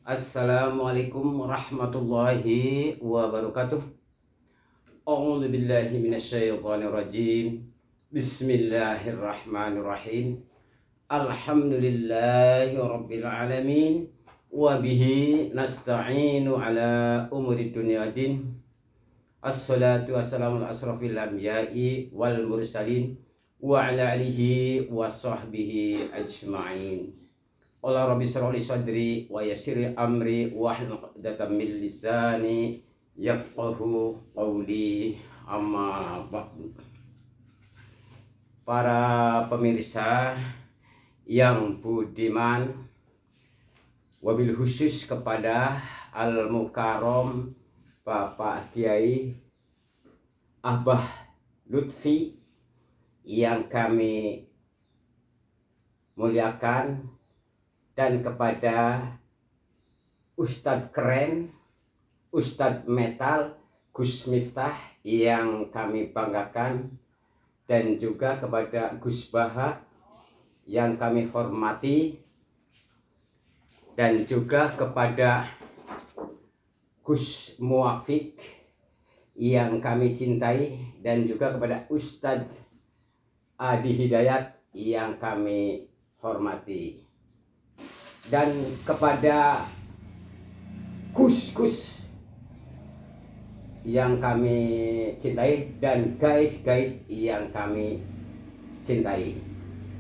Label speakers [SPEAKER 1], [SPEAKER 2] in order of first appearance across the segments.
[SPEAKER 1] Assalamualaikum warahmatullahi wabarakatuh. A'udzu billahi minasyaitonir rajim. Bismillahirrahmanirrahim. Alhamdulillahi rabbil alamin wa bihi nasta'inu ala umuri dunya din. Assalatu wassalamu ala asrafil anbiya'i wal mursalin wa ala alihi washabbihi ajma'in. Qala rabbi shrah li sadri wa yassir li amri wahlul 'uqdatam min lisani yafqahu qawli, amma ba'du. Para pemirsa yang budiman, wabil khusus kepada Al Mukarrom Bapak Kiai Abah Lutfi yang kami muliakan, dan kepada Ustadz keren, Ustadz metal Gus Miftah yang kami banggakan, dan juga kepada Gus Baha yang kami hormati, dan juga kepada Gus Muafiq yang kami cintai, dan juga kepada Ustadz Adi Hidayat yang kami hormati, dan kepada Gus yang kami cintai, dan guys yang kami cintai,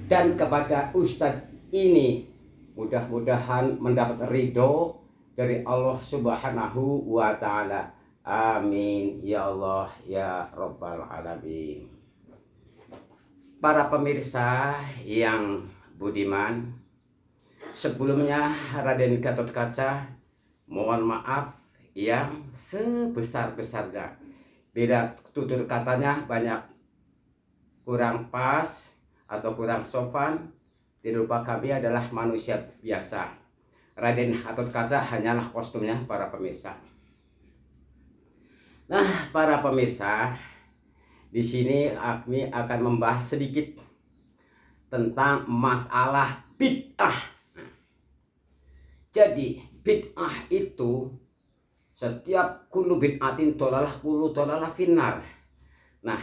[SPEAKER 1] dan kepada Ustadz ini mudah-mudahan mendapat ridho dari Allah Subhanahu wa Ta'ala. Amin ya Allah ya Rabbal Alamin. Para pemirsa yang budiman, sebelumnya Raden Gatotkaca mohon maaf yang sebesar-besarnya bila tutur katanya banyak kurang pas atau kurang sopan. Tidak lupa kami adalah manusia biasa. Raden Gatotkaca hanyalah kostumnya, para pemirsa. Nah, para pemirsa, di sini kami akan membahas sedikit tentang masalah bid'ah. Jadi bid'ah itu setiap kullu bid'atin dolalah kullu dolalah finnar. Nah,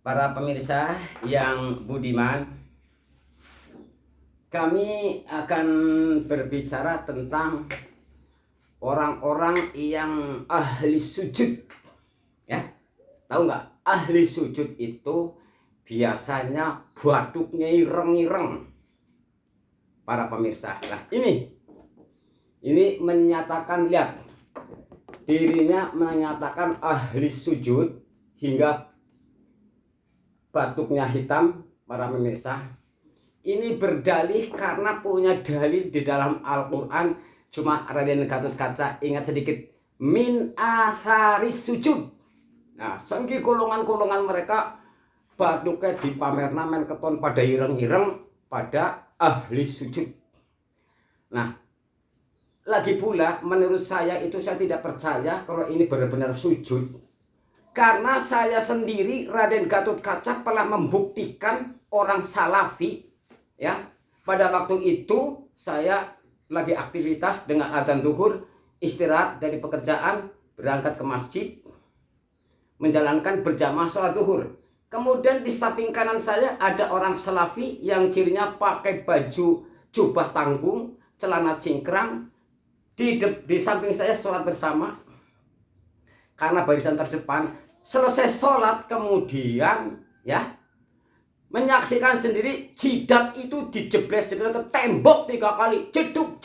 [SPEAKER 1] para pemirsa yang budiman, kami akan berbicara tentang orang-orang yang ahli sujud. Ya, tahu nggak? Ahli sujud itu biasanya batuknya ireng-ireng, para pemirsa. Nah, ini menyatakan, lihat, dirinya menyatakan ahli sujud hingga batuknya hitam, para pemirsa. Ini berdalih karena punya dalil di dalam Al-Quran. Cuma Raden Gatotkaca ingat sedikit, min atharis sujud. Nah, sengki golongan-golongan mereka batuknya dipamerna men keton pada ireng-ireng pada ahli sujud. Nah, lagi pula menurut saya itu saya tidak percaya kalau ini benar-benar sujud, karena saya sendiri Raden Gatotkaca telah membuktikan orang salafi, ya. Pada waktu itu saya lagi aktivitas dengan azan zuhur, istirahat dari pekerjaan, berangkat ke masjid, menjalankan berjamaah sholat zuhur. Kemudian di samping kanan saya ada orang salafi yang cirinya pakai baju jubah tanggung, celana cingkrang. Di samping saya sholat bersama karena barisan terdepan. Selesai sholat kemudian, ya, menyaksikan sendiri jidat itu dijebres ke tembok 3 kali, jeduk.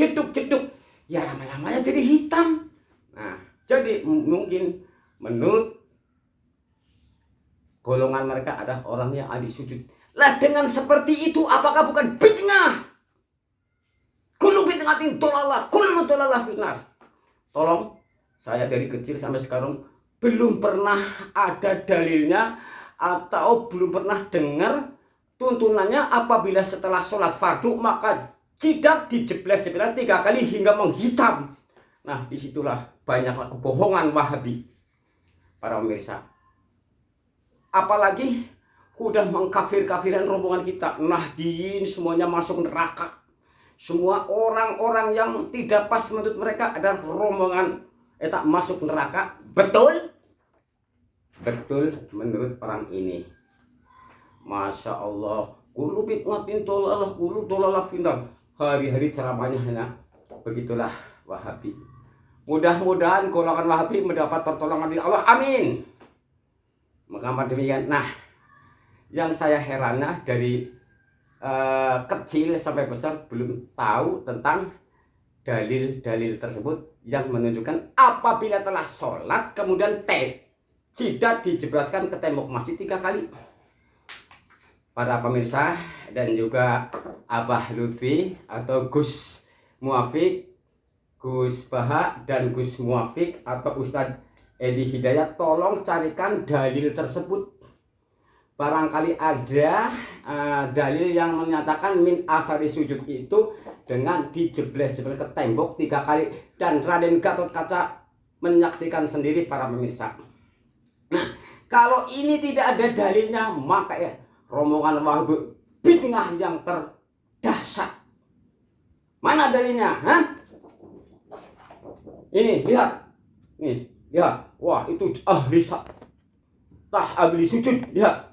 [SPEAKER 1] Ya lama-lamanya jadi hitam. Nah, jadi mungkin menurut golongan mereka adalah orang yang ahli sujud. Lah, dengan seperti itu apakah bukan bid'ah? Kullu bid'atin dolalah, kullu dolalah finnar. Tolong, saya dari kecil sampai sekarang belum pernah ada dalilnya atau belum pernah dengar tuntunannya apabila setelah sholat fardu maka jidat dijebres 3 kali hingga menghitam. Nah, disitulah banyaklah kebohongan Wahabi, para pemirsa. Apalagi udah mengkafir-kafiran rombongan kita, Nahdien semuanya masuk neraka. Semua orang-orang yang tidak pas menurut mereka adalah rombongan tak masuk neraka. Betul? Betul menurut orang ini. Masya Allah. Kulu bid'atin dolalah, kulu dolalah finnar. Hari-hari ceramahnya nah, begitulah Wahabi. Mudah-mudahan golongan Wahabi mendapat pertolongan dari Allah. Amin. Maka demikian. Nah, yang saya heran dari kecil sampai besar belum tahu tentang dalil-dalil tersebut yang menunjukkan apabila telah sholat kemudian jidat dijebraskan ke tembok masjid 3 kali. Para pemirsa dan juga Abah Lutfi atau Gus Muafik, Gus Baha dan Gus Muafik atau Ustadz Edi Hidayat, tolong carikan dalil tersebut. Barangkali ada dalil yang menyatakan min athari sujud itu dengan dijebles-jebles ke tembok 3 kali, dan Raden Gatot Kaca menyaksikan sendiri para pemirsa. Nah, kalau ini tidak ada dalilnya, maka ya rombongan Wahabi bid'ah yang terdahsyat. Mana dalilnya? Hah? Ini lihat. Nih, lihat. Wah, itu ahli sujud, lihat.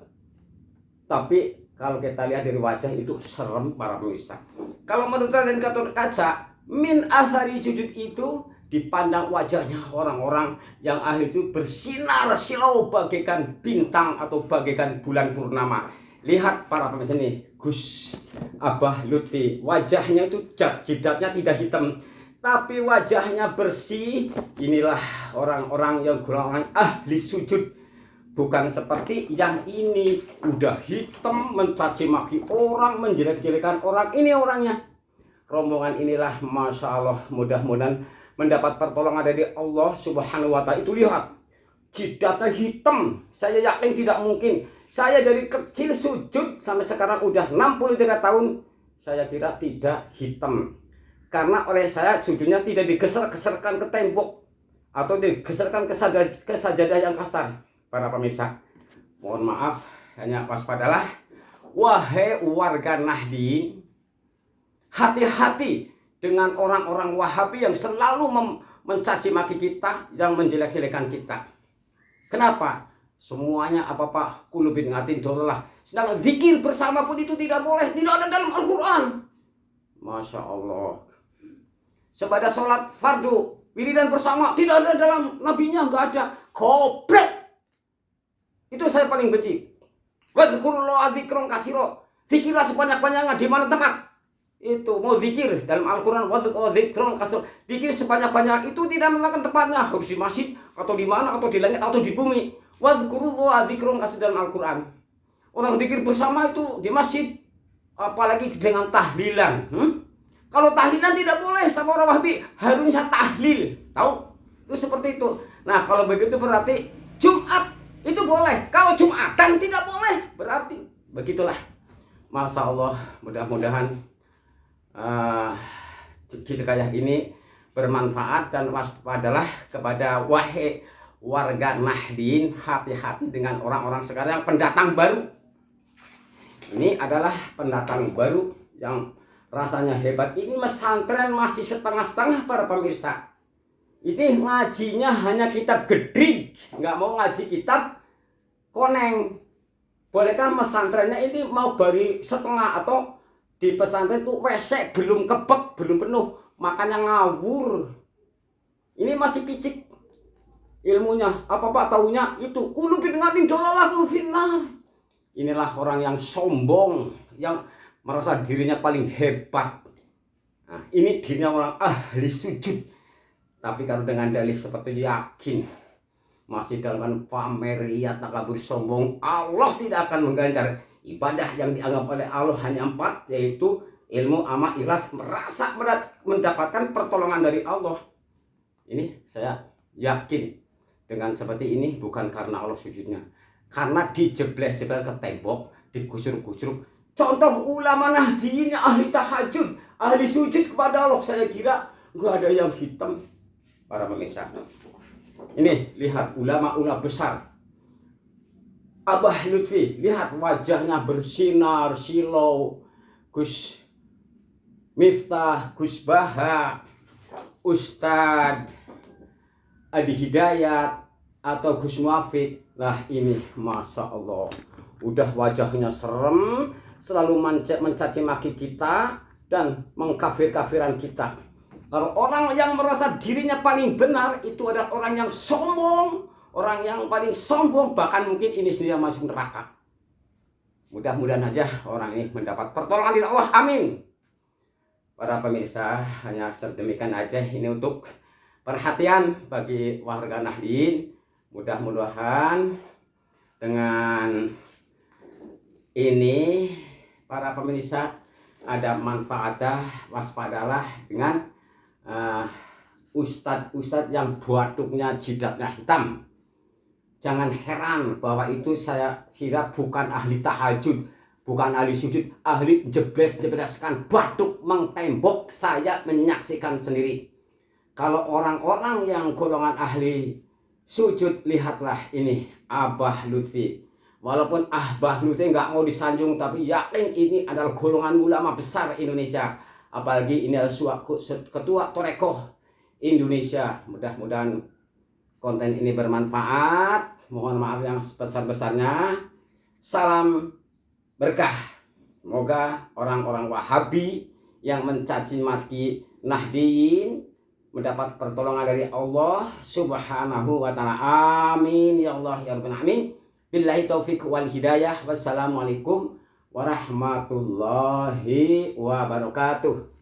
[SPEAKER 1] Tapi kalau kita lihat dari wajah itu serem para pemirsa. Kalau menurut Raden Gatot Kaca, min athari sujud itu dipandang wajahnya orang-orang yang ahli itu bersinar silau bagaikan bintang atau bagaikan bulan purnama. Lihat para pemirsa ini, Gus Abah Lutfi, wajahnya itu jidatnya tidak hitam, tapi wajahnya bersih. Inilah orang-orang yang golongan ahli sujud. Bukan seperti yang ini, udah hitam, mencaci maki orang, menjelek-jelekan orang. Ini orangnya. Rombongan inilah, Masya Allah, mudah-mudahan mendapat pertolongan dari Allah Subhanahu wa Ta'ala. Itu lihat, jidatnya hitam. Saya yakin tidak mungkin. Saya dari kecil sujud sampai sekarang udah 63 tahun, saya kira tidak hitam. Karena oleh saya sujudnya tidak digeser-geserkan ke tembok atau digeserkan ke sajadah yang kasar. Para pemirsa, mohon maaf, hanya waspadalah. Wahai warga Nahdien, hati-hati dengan orang-orang Wahabi yang selalu mencaci maki kita, yang menjelek-jelekan kita. Kenapa? Semuanya apa-apa kulubin ngatin dolalah. Sedangkan zikir bersama pun itu tidak boleh, tidak ada dalam Al-Quran. Masya Allah. Sebadas sholat fardu, wiridan bersama, tidak ada dalam nabinya, nggak ada. Goblok. Itu saya paling benci. Wadzukurullaha dzikron katsira. Zikirlah sebanyak-banyaknya di mana tempat. Itu mau zikir dalam Al-Qur'an wadzukurullaha dzikron katsira. Zikir sebanyak-banyak itu tidak menemukan tempatnya, harus di masjid atau di mana, atau di langit atau di bumi. Wadzukurullaha dzikron katsira dalam Al-Qur'an. Orang zikir bersama itu di masjid, apalagi dengan tahlilan. Kalau tahlilan tidak boleh sama orang Wahabi, harusnya tahlil. Tahu? Itu seperti itu. Nah, kalau begitu berarti Jumat itu boleh, kalau Jumatan tidak boleh. Berarti begitulah. Masya Allah, mudah-mudahan kita kayak ini bermanfaat, dan waspadalah kepada wahai warga Nahdien, hati-hati dengan orang-orang sekarang yang pendatang baru. Ini adalah pendatang baru yang rasanya hebat. Ini pesantren masih setengah-setengah para pemirsa. Ini ngajinya hanya kitab gedrig, nggak mau ngaji kitab koneng. Bolehkah pesantrennya ini mau bari setengah, atau di pesantren itu WC belum kebek, belum penuh, makanya ngawur. Ini masih picik ilmunya, apa-apa taunya itu kulubin ngatin dolalah finnar. Inilah orang yang sombong, yang merasa dirinya paling hebat. Nah, ini dirinya orang ahli sujud. Tapi kalau dengan dalil seperti yakin, masih dalam pamer, ria, takabur, sombong, Allah tidak akan mengganjar ibadah yang dianggap oleh Allah hanya 4, yaitu ilmu, amal, ikhlas, merasa mendapatkan pertolongan dari Allah. Ini saya yakin dengan seperti ini bukan karena Allah sujudnya, karena dijebles-jebles ke tembok, digusur-gusur. Contoh ulama Nahdien ahli tahajud, ahli sujud kepada Allah, saya kira nggak ada yang hitam. Para pemirsa, ini lihat ulama-ulama besar. Abah Lutfi, lihat wajahnya bersinar silau. Gus Miftah Gus Baha, Ustadz Adi Hidayat, atau Gus Muafik. Nah ini Masya Allah, udah wajahnya serem, selalu mencaci maki kita dan mengkafir-kafiran kita. Kalau orang yang merasa dirinya paling benar itu adalah orang yang sombong, orang yang paling sombong, bahkan mungkin ini sendiri yang masuk neraka. Mudah-mudahan aja orang ini mendapat pertolongan dari Allah, amin. Para pemirsa, hanya sedemikian aja ini untuk perhatian bagi warga Nahdien. Mudah-mudahan dengan ini para pemirsa ada manfaatnya. Waspadalah dengan ustadz-ustadz yang batuknya jidatnya hitam. Jangan heran bahwa itu saya kira bukan ahli tahajud, bukan ahli sujud, ahli jebles-jebleskan batuk mengtembok. Saya menyaksikan sendiri. Kalau orang-orang yang golongan ahli sujud, lihatlah ini Abah Lutfi. Walaupun Abah Lutfi nggak mau disanjung, tapi yakin ini adalah golongan ulama besar Indonesia. Apalagi ini adalah ketua Torekoh Indonesia. Mudah-mudahan konten ini bermanfaat. Mohon maaf yang sebesar-besarnya. Salam berkah. Semoga orang-orang Wahabi yang mencaci maki Nahdien mendapat pertolongan dari Allah Subhanahu wa ta'ala. Amin ya Allah ya rabbal alamin. Billahi taufiq wal hidayah. Wassalamualaikum warahmatullahi wabarakatuh.